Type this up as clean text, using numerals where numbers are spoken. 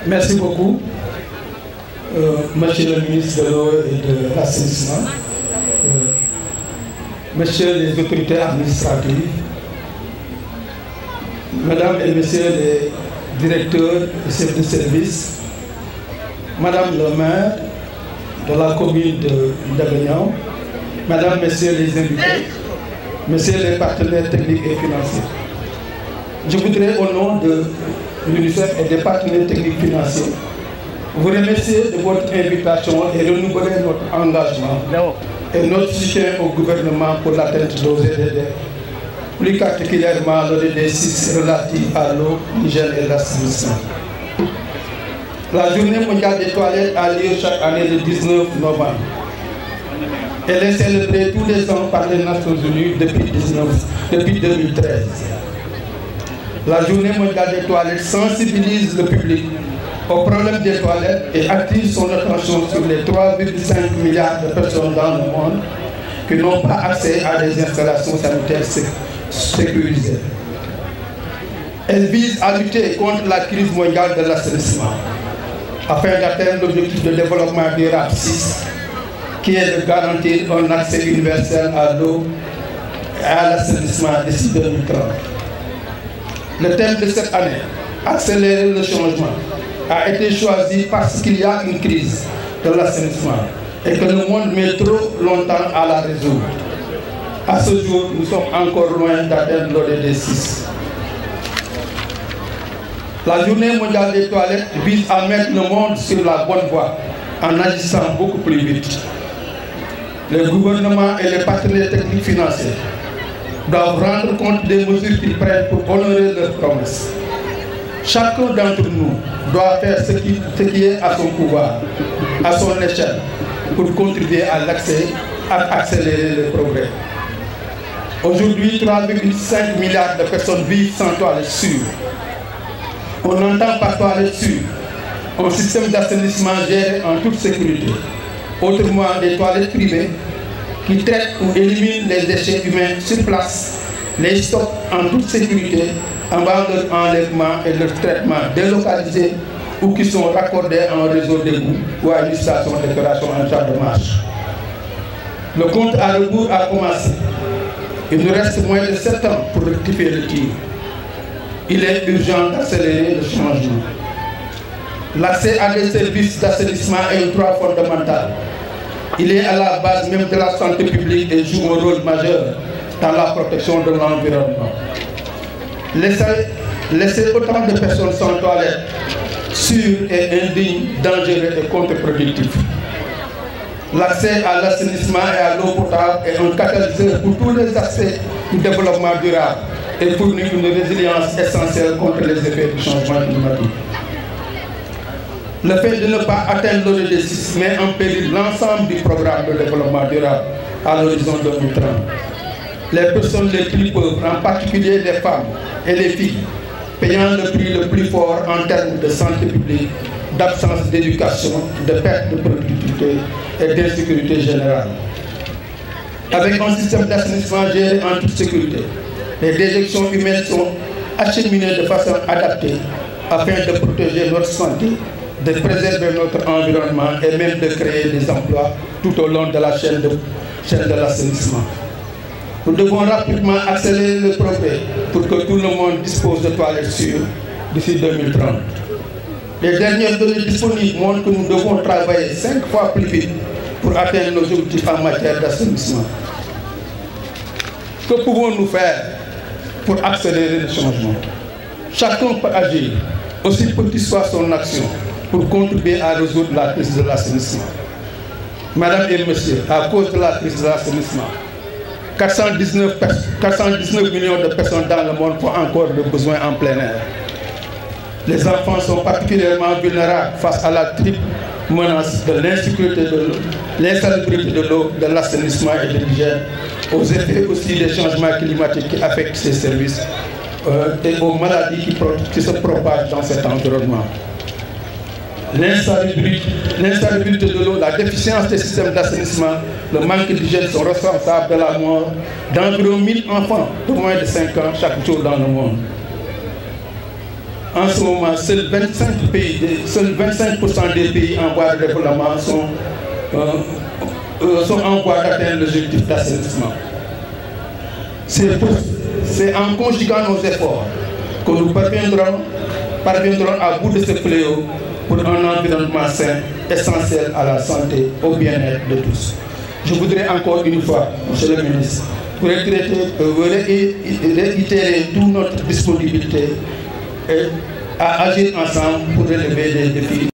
Merci beaucoup, Monsieur le ministre de l'eau et de l'assainissement, Messieurs les autorités administratives, Mesdames et Messieurs les directeurs et chefs de service, Madame le maire de la commune de Ndagagnan, Mesdames, Messieurs les invités, Messieurs les partenaires techniques et financiers. Je voudrais, au nom de l'UNICEF et des partenaires techniques financiers, vous remercier de votre invitation et renouveler notre engagement et notre soutien au gouvernement pour l'atteinte d'OZDD, plus particulièrement l'ODD 6 relatif à l'eau, l'hygiène et l'assainissement. La journée mondiale des toilettes a lieu chaque année le 19 novembre. Elle est célébrée tous les ans par les Nations Unies depuis 2013. La journée mondiale des toilettes sensibilise le public au problème des toilettes et attire son attention sur les 3,5 milliards de personnes dans le monde qui n'ont pas accès à des installations sanitaires sécurisées. Elle vise à lutter contre la crise mondiale de l'assainissement afin d'atteindre l'objectif de développement durable 6, qui est de garantir un accès universel à l'eau et à l'assainissement d'ici 2030. Le thème de cette année, accélérer le changement, a été choisi parce qu'il y a une crise de l'assainissement et que le monde met trop longtemps à la résoudre. À ce jour, nous sommes encore loin d'atteindre l'ODD 6. La journée mondiale des toilettes vise à mettre le monde sur la bonne voie en agissant beaucoup plus vite. Le gouvernement et les partenaires techniques financiers doivent rendre compte des mesures qu'ils prennent pour honorer leurs promesses. Chacun d'entre nous doit faire ce qui est à son pouvoir, à son échelle, pour contribuer à l'accès, à accélérer le progrès. Aujourd'hui, 3,5 milliards de personnes vivent sans toilettes sûres. On entend par toilettes sûres un système d'assainissement géré en toute sécurité, autrement des toilettes privées qui traitent ou éliminent les déchets humains sur place, les stockent en toute sécurité avant leur enlèvement et leur traitement délocalisé ou qui sont raccordés à un réseau d'égout ou à une station d'épuration en champ de marche. Le compte à rebours a commencé. Il nous reste moins de 7 ans pour rectifier le tir. Il est urgent d'accélérer le changement. L'accès à des services d'assainissement est un droit fondamental. Il est à la base même de la santé publique et joue un rôle majeur dans la protection de l'environnement. Laisser autant de personnes sans toilette sûres et indignes, dangereux et contre-productif. L'accès à l'assainissement et à l'eau potable est un catalyseur pour tous les aspects du développement durable et fournit une résilience essentielle contre les effets du changement climatique. Le fait de ne pas atteindre l'ODD 6 met en péril l'ensemble du programme de développement durable à l'horizon 2030. Les personnes les plus pauvres, en particulier les femmes et les filles, payant le prix le plus fort en termes de santé publique, d'absence d'éducation, de perte de productivité et d'insécurité générale. Avec un système d'assainissement géré en toute sécurité, les déjections humaines sont acheminées de façon adaptée afin de protéger notre santé, de préserver notre environnement et même de créer des emplois tout au long de la chaîne de l'assainissement. Nous devons rapidement accélérer le progrès pour que tout le monde dispose de toilettes sûres d'ici 2030. Les dernières données disponibles montrent que nous devons travailler 5 fois plus vite pour atteindre nos objectifs en matière d'assainissement. Que pouvons-nous faire pour accélérer le changement? Chacun peut agir, aussi petit soit son action, pour contribuer à résoudre la crise de l'assainissement. Mesdames et messieurs, à cause de la crise de l'assainissement, 419 millions de personnes dans le monde font encore le besoin en plein air. Les enfants sont particulièrement vulnérables face à la triple menace de l'insécurité de l'eau, l'insalubrité de l'eau, de l'assainissement et de l'hygiène, aux effets aussi des changements climatiques qui affectent ces services et aux maladies qui se propagent dans cet environnement. L'insalubrité de l'eau, la déficience des systèmes d'assainissement, le manque d'hygiène sont responsables de la mort d'environ 1000 enfants de moins de 5 ans chaque jour dans le monde. en ce moment, seuls 25% des pays en voie de développement sont en voie d'atteindre l'objectif d'assainissement. C'est en conjuguant nos efforts que nous parviendrons à bout de ce fléau pour un environnement sain, essentiel à la santé, au bien-être de tous. Je voudrais encore une fois, Monsieur le ministre, réitérer toute notre disponibilité à agir ensemble pour relever des défis.